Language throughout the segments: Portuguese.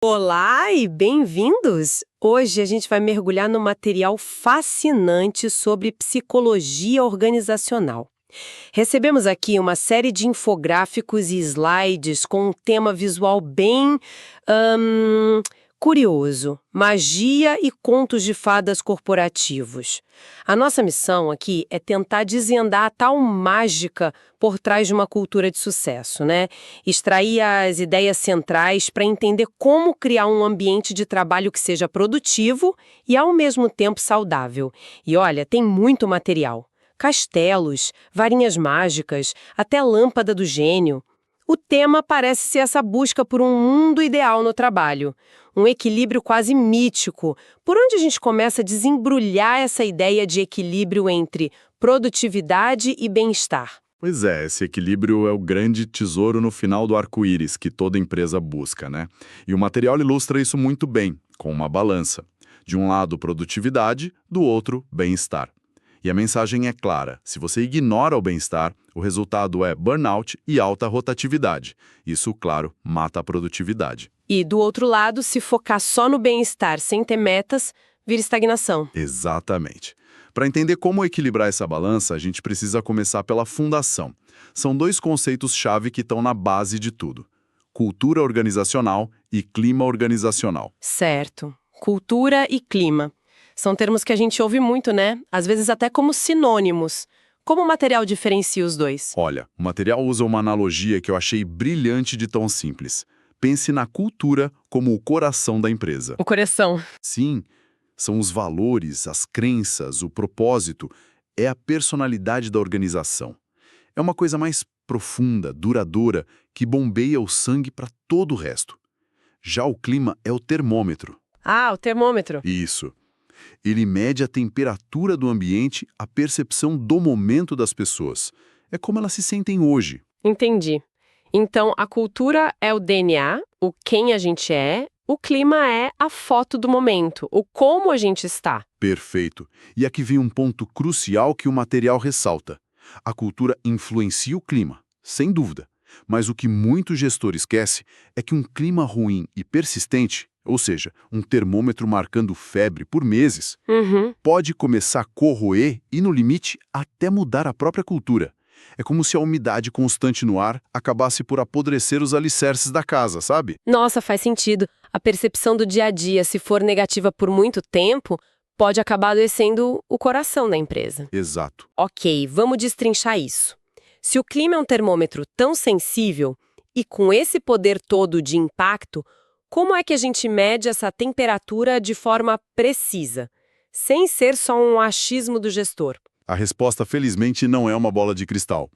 Olá e bem-vindos! Hoje a gente vai mergulhar num material fascinante sobre psicologia organizacional. Recebemos aqui uma série de infográficos e slides com um tema visual bem curioso: magia e contos de fadas corporativos. A nossa missão aqui é tentar desvendar a tal mágica por trás de uma cultura de sucesso, né? Extrair as ideias centrais para entender como criar um ambiente de trabalho que seja produtivo e, ao mesmo tempo, saudável. E olha, tem muito material. Castelos, varinhas mágicas, até lâmpada do gênio. O tema parece ser essa busca por um mundo ideal no trabalho, um equilíbrio quase mítico. Por onde a gente começa a desembrulhar essa ideia de equilíbrio entre produtividade e bem-estar? Pois é, esse equilíbrio é o grande tesouro no final do arco-íris que toda empresa busca, né? E o material ilustra isso muito bem, com uma balança. De um lado, produtividade, do outro, bem-estar. E a mensagem é clara: se você ignora o bem-estar, o resultado é burnout e alta rotatividade. Isso, claro, mata a produtividade. E, do outro lado, se focar só no bem-estar sem ter metas, vira estagnação. Exatamente. Para entender como equilibrar essa balança, a gente precisa começar pela fundação. São dois conceitos-chave que estão na base de tudo: cultura organizacional e clima organizacional. Certo. Cultura e clima. São termos que a gente ouve muito, né? Às vezes até como sinônimos. Como o material diferencia os dois? Olha, o material usa uma analogia que eu achei brilhante de tão simples. Pense na cultura como o coração da empresa. O coração. Sim, são os valores, as crenças, o propósito, é a personalidade da organização. É uma coisa mais profunda, duradoura, que bombeia o sangue para todo o resto. Já o clima é o termômetro. Ah, o termômetro. Isso. Ele mede a temperatura do ambiente, a percepção do momento das pessoas. É como elas se sentem hoje. Entendi. Então, a cultura é o DNA, o quem a gente é, o clima é a foto do momento, o como a gente está. Perfeito. E aqui vem um ponto crucial que o material ressalta. A cultura influencia o clima, sem dúvida. Mas o que muito gestor esquece é que um clima ruim e persistente, ou seja, um termômetro marcando febre por meses, pode começar a corroer e, no limite, até mudar a própria cultura. É como se a umidade constante no ar acabasse por apodrecer os alicerces da casa, sabe? Nossa, faz sentido. A percepção do dia a dia, se for negativa por muito tempo, pode acabar adoecendo o coração da empresa. Exato. Ok, vamos destrinchar isso. Se o clima é um termômetro tão sensível e com esse poder todo de impacto, como é que a gente mede essa temperatura de forma precisa, sem ser só um achismo do gestor? A resposta, felizmente, não é uma bola de cristal.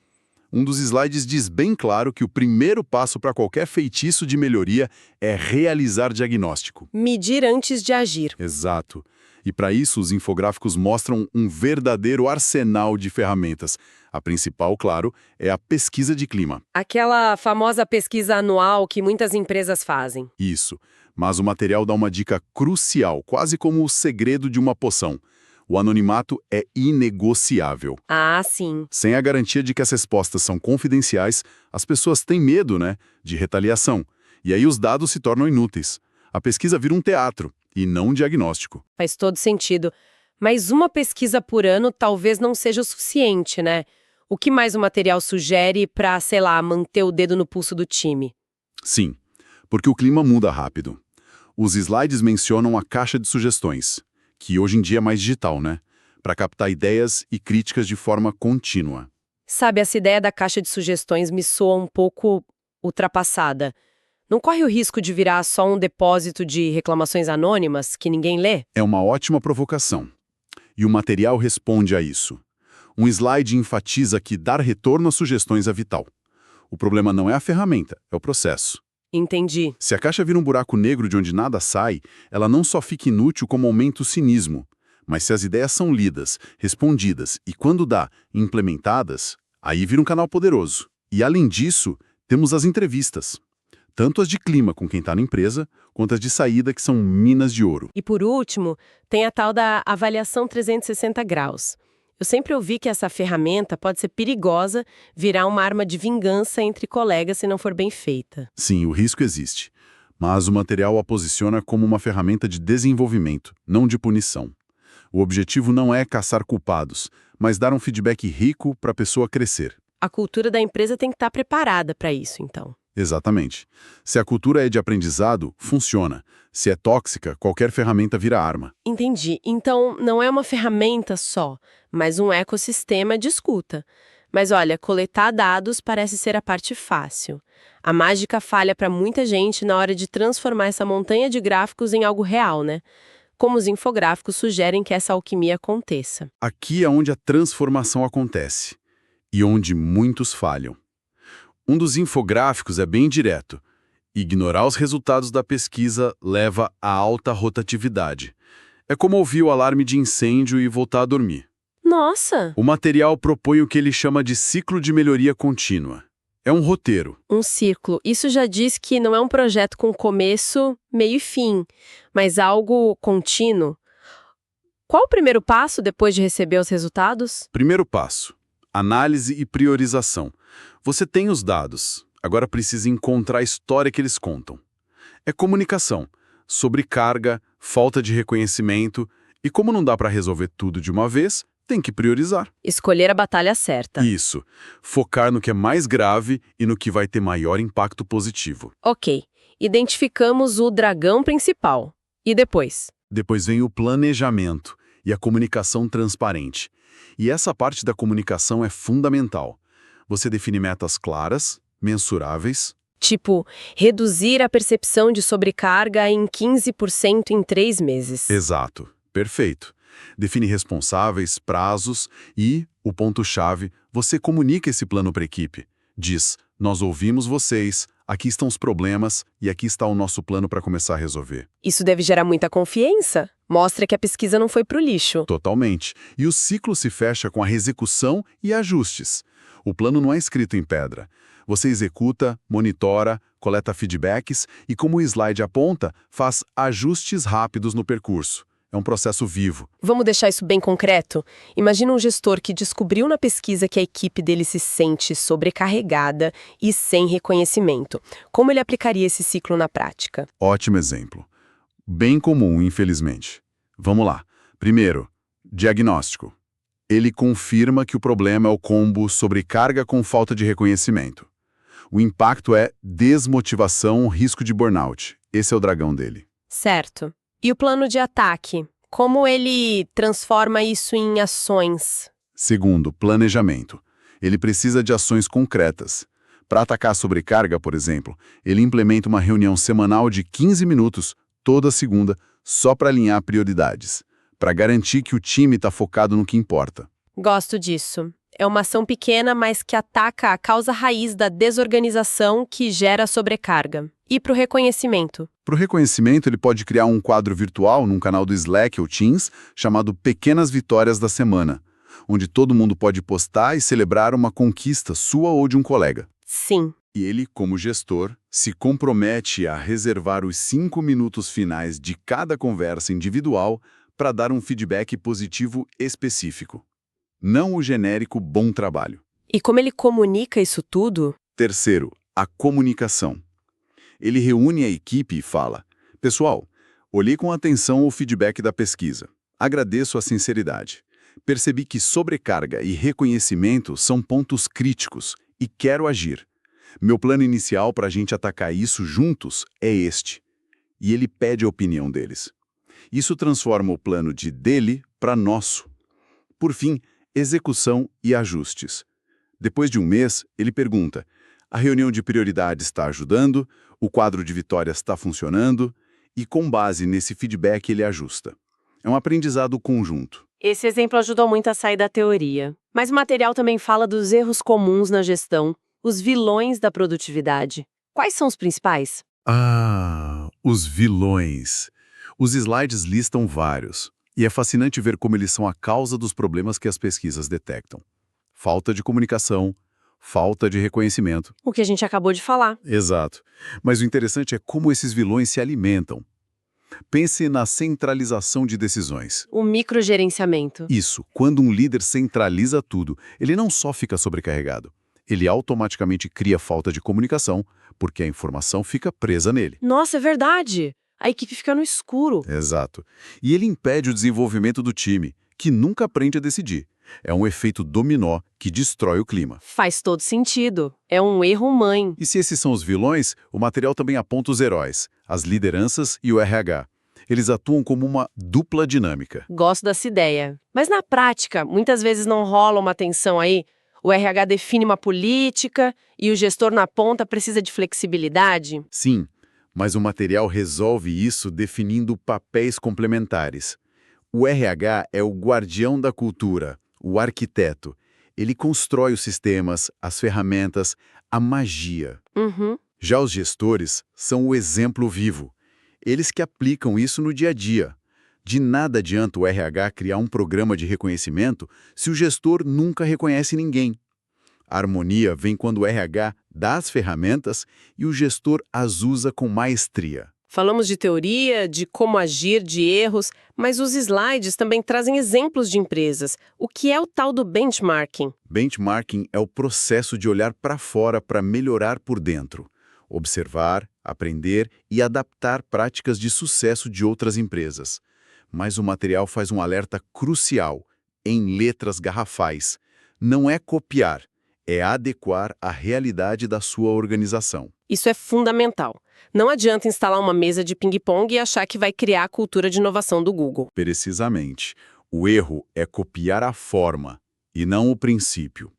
Um dos slides diz bem claro que o primeiro passo para qualquer feitiço de melhoria é realizar diagnóstico. Medir antes de agir. Exato. E para isso, os infográficos mostram um verdadeiro arsenal de ferramentas. A principal, claro, é a pesquisa de clima. Aquela famosa pesquisa anual que muitas empresas fazem. Isso. Mas o material dá uma dica crucial, quase como o segredo de uma poção. O anonimato é inegociável. Ah, sim. Sem a garantia de que as respostas são confidenciais, as pessoas têm medo, de retaliação. E aí os dados se tornam inúteis. A pesquisa vira um teatro, e não um diagnóstico. Faz todo sentido. Mas uma pesquisa por ano talvez não seja o suficiente, né? O que mais o material sugere para, sei lá, manter o dedo no pulso do time? Sim, porque o clima muda rápido. Os slides mencionam a caixa de sugestões, que hoje em dia é mais digital, para captar ideias e críticas de forma contínua. Sabe, essa ideia da caixa de sugestões me soa um pouco ultrapassada. Não corre o risco de virar só um depósito de reclamações anônimas que ninguém lê? É uma ótima provocação. E o material responde a isso. Um slide enfatiza que dar retorno às sugestões é vital. O problema não é a ferramenta, é o processo. Entendi. Se a caixa vira um buraco negro de onde nada sai, ela não só fica inútil como aumenta o cinismo. Mas se as ideias são lidas, respondidas e, quando dá, implementadas, aí vira um canal poderoso. E, além disso, temos as entrevistas. Tanto as de clima com quem está na empresa, quanto as de saída, que são minas de ouro. E por último, tem a tal da avaliação 360 graus. Eu sempre ouvi que essa ferramenta pode ser perigosa, virar uma arma de vingança entre colegas se não for bem feita. Sim, o risco existe. mas o material a posiciona como uma ferramenta de desenvolvimento, não de punição. O objetivo não é caçar culpados, mas dar um feedback rico para a pessoa crescer. A cultura da empresa tem que estar preparada para isso, então. Exatamente. Se a cultura é de aprendizado, funciona. Se é tóxica, qualquer ferramenta vira arma. Entendi. Então, não é uma ferramenta só, mas um ecossistema de escuta. Mas olha, coletar dados parece ser a parte fácil. A mágica falha para muita gente na hora de transformar essa montanha de gráficos em algo real, né? Como os infográficos sugerem que essa alquimia aconteça. Aqui é onde a transformação acontece e onde muitos falham. Um dos infográficos é bem direto. Ignorar os resultados da pesquisa leva a alta rotatividade. É como ouvir o alarme de incêndio e voltar a dormir. Nossa! O material propõe o que ele chama de ciclo de melhoria contínua. É um roteiro. Um ciclo. Isso já diz que não é um projeto com começo, meio e fim, mas algo contínuo. Qual o primeiro passo depois de receber os resultados? Primeiro passo: análise e priorização. Você tem os dados, agora precisa encontrar a história que eles contam. É comunicação, sobrecarga, falta de reconhecimento, e como não dá para resolver tudo de uma vez, tem que priorizar. Escolher a batalha certa. Isso. Focar no que é mais grave e no que vai ter maior impacto positivo. Ok. Identificamos o dragão principal. E depois? Depois vem o planejamento e a comunicação transparente. E essa parte da comunicação é fundamental. Você define metas claras, mensuráveis. Tipo, reduzir a percepção de sobrecarga em 15% em 3 meses. Exato. Perfeito. Define responsáveis, prazos e, o ponto-chave, você comunica esse plano para a equipe. Diz, nós ouvimos vocês, aqui estão os problemas e aqui está o nosso plano para começar a resolver. Isso deve gerar muita confiança. Mostra que a pesquisa não foi pro lixo. Totalmente. E o ciclo se fecha com a execução e ajustes. O plano não é escrito em pedra. Você executa, monitora, coleta feedbacks e, como o slide aponta, faz ajustes rápidos no percurso. É um processo vivo. Vamos deixar isso bem concreto? Imagina um gestor que descobriu na pesquisa que a equipe dele se sente sobrecarregada e sem reconhecimento. Como ele aplicaria esse ciclo na prática? Ótimo exemplo. Bem comum, infelizmente. Vamos lá. Primeiro, diagnóstico. Ele confirma que o problema é o combo sobrecarga com falta de reconhecimento. O impacto é desmotivação, risco de burnout. Esse é o dragão dele. Certo. E o plano de ataque? Como ele transforma isso em ações? Segundo, planejamento. Ele precisa de ações concretas. Para atacar a sobrecarga, por exemplo, ele implementa uma reunião semanal de 15 minutos, toda segunda, só para alinhar prioridades, para garantir que o time está focado no que importa. Gosto disso. É uma ação pequena, mas que ataca a causa raiz da desorganização que gera sobrecarga. E para o reconhecimento? Para o reconhecimento, ele pode criar um quadro virtual num canal do Slack ou Teams chamado Pequenas Vitórias da Semana, onde todo mundo pode postar e celebrar uma conquista sua ou de um colega. Sim. E ele, como gestor, se compromete a reservar os 5 minutos finais de cada conversa individual para dar um feedback positivo específico. Não o genérico bom trabalho. E como ele comunica isso tudo? Terceiro, a comunicação. Ele reúne a equipe e fala: pessoal, olhei com atenção o feedback da pesquisa. Agradeço a sinceridade. Percebi que sobrecarga e reconhecimento são pontos críticos e quero agir. Meu plano inicial para a gente atacar isso juntos é este. E ele pede a opinião deles. Isso transforma o plano de dele para nosso. Por fim, execução e ajustes. Depois de um mês, ele pergunta: a reunião de prioridades está ajudando? O quadro de vitórias está funcionando? E com base nesse feedback ele ajusta. É um aprendizado conjunto. Esse exemplo ajudou muito a sair da teoria. Mas o material também fala dos erros comuns na gestão, os vilões da produtividade. Quais são os principais? Os vilões. Os slides listam vários. E é fascinante ver como eles são a causa dos problemas que as pesquisas detectam. Falta de comunicação, falta de reconhecimento. O que a gente acabou de falar. Exato. Mas o interessante é como esses vilões se alimentam. Pense na centralização de decisões. O microgerenciamento. Isso, quando um líder centraliza tudo, ele não só fica sobrecarregado, ele automaticamente cria falta de comunicação, porque a informação fica presa nele. Nossa, é verdade! A equipe fica no escuro. Exato. E ele impede o desenvolvimento do time, que nunca aprende a decidir. É um efeito dominó que destrói o clima. Faz todo sentido. É um erro mãe. E se esses são os vilões, o material também aponta os heróis, as lideranças e o RH. Eles atuam como uma dupla dinâmica. Gosto dessa ideia. Mas na prática, muitas vezes não rola uma tensão aí? O RH define uma política e o gestor na ponta precisa de flexibilidade? Sim, mas o material resolve isso definindo papéis complementares. O RH é o guardião da cultura, o arquiteto. Ele constrói os sistemas, as ferramentas, a magia. Uhum. Já os gestores são o exemplo vivo. Eles que aplicam isso no dia a dia. De nada adianta o RH criar um programa de reconhecimento se o gestor nunca reconhece ninguém. A harmonia vem quando o RH dá as ferramentas e o gestor as usa com maestria. Falamos de teoria, de como agir, de erros, mas os slides também trazem exemplos de empresas. O que é o tal do benchmarking? Benchmarking é o processo de olhar para fora para melhorar por dentro. Observar, aprender e adaptar práticas de sucesso de outras empresas. Mas o material faz um alerta crucial, em letras garrafais. Não é copiar, é adequar à realidade da sua organização. Isso é fundamental. Não adianta instalar uma mesa de ping-pong e achar que vai criar a cultura de inovação do Google. Precisamente. O erro é copiar a forma, e não o princípio.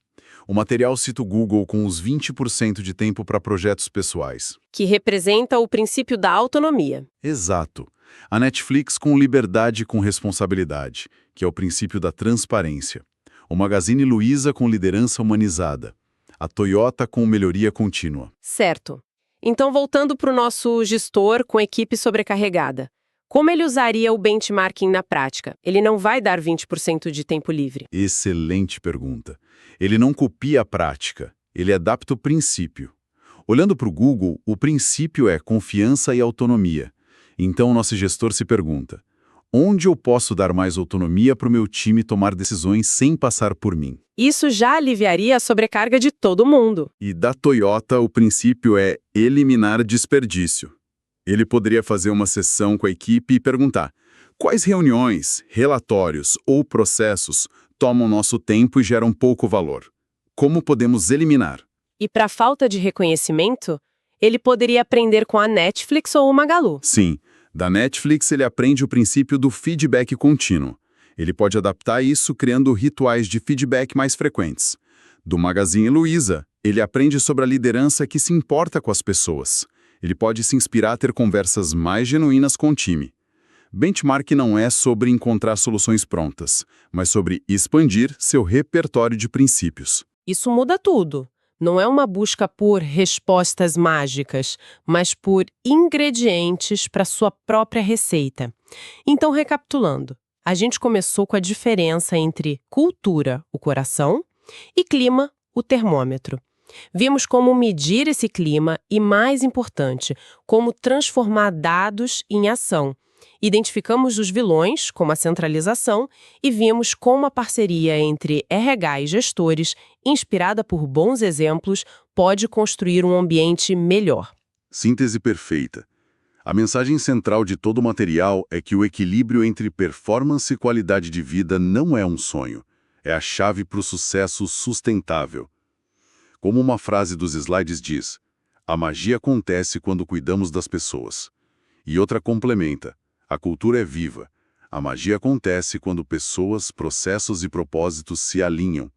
O material cita o Google com os 20% de tempo para projetos pessoais. Que representa o princípio da autonomia. Exato. A Netflix com liberdade com responsabilidade, que é o princípio da transparência. O Magazine Luiza com liderança humanizada. A Toyota com melhoria contínua. Certo. Então, voltando para o nosso gestor com equipe sobrecarregada. Como ele usaria o benchmarking na prática? Ele não vai dar 20% de tempo livre. Excelente pergunta. Ele não copia a prática, ele adapta o princípio. Olhando para o Google, o princípio é confiança e autonomia. Então, nosso gestor se pergunta, onde eu posso dar mais autonomia para o meu time tomar decisões sem passar por mim? Isso já aliviaria a sobrecarga de todo mundo. E da Toyota, o princípio é eliminar desperdício. Ele poderia fazer uma sessão com a equipe e perguntar, quais reuniões, relatórios ou processos tomam nosso tempo e geram pouco valor? Como podemos eliminar? E para falta de reconhecimento, ele poderia aprender com a Netflix ou o Magalu. Sim, da Netflix ele aprende o princípio do feedback contínuo. Ele pode adaptar isso criando rituais de feedback mais frequentes. Do Magazine Luiza, ele aprende sobre a liderança que se importa com as pessoas. Ele pode se inspirar a ter conversas mais genuínas com o time. Benchmark não é sobre encontrar soluções prontas, mas sobre expandir seu repertório de princípios. Isso muda tudo. Não é uma busca por respostas mágicas, mas por ingredientes para sua própria receita. Então, recapitulando, a gente começou com a diferença entre cultura, o coração, e clima, o termômetro. Vimos como medir esse clima e, mais importante, como transformar dados em ação. Identificamos os vilões, como a centralização, e vimos como a parceria entre RH e gestores, inspirada por bons exemplos, pode construir um ambiente melhor. Síntese perfeita. A mensagem central de todo o material é que o equilíbrio entre performance e qualidade de vida não é um sonho. É a chave para o sucesso sustentável. Como uma frase dos slides diz, a magia acontece quando cuidamos das pessoas. E outra complementa, a cultura é viva. A magia acontece quando pessoas, processos e propósitos se alinham.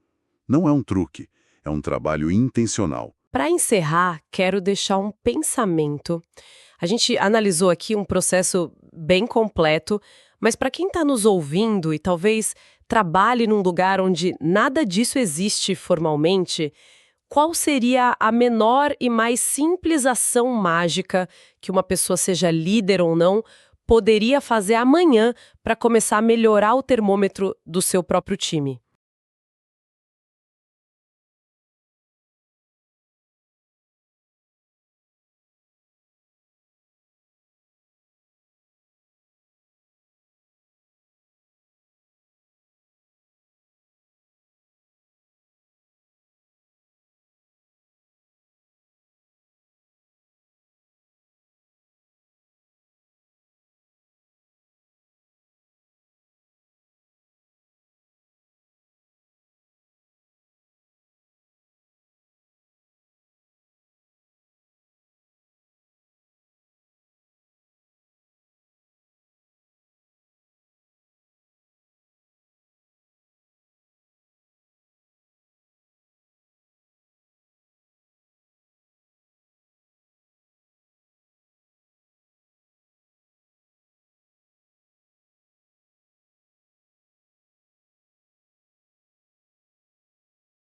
Não é um truque, é um trabalho intencional. Para encerrar, quero deixar um pensamento. A gente analisou aqui um processo bem completo, mas para quem está nos ouvindo e talvez trabalhe num lugar onde nada disso existe formalmente, qual seria a menor e mais simples ação mágica que uma pessoa, seja líder ou não, poderia fazer amanhã para começar a melhorar o termômetro do seu próprio time?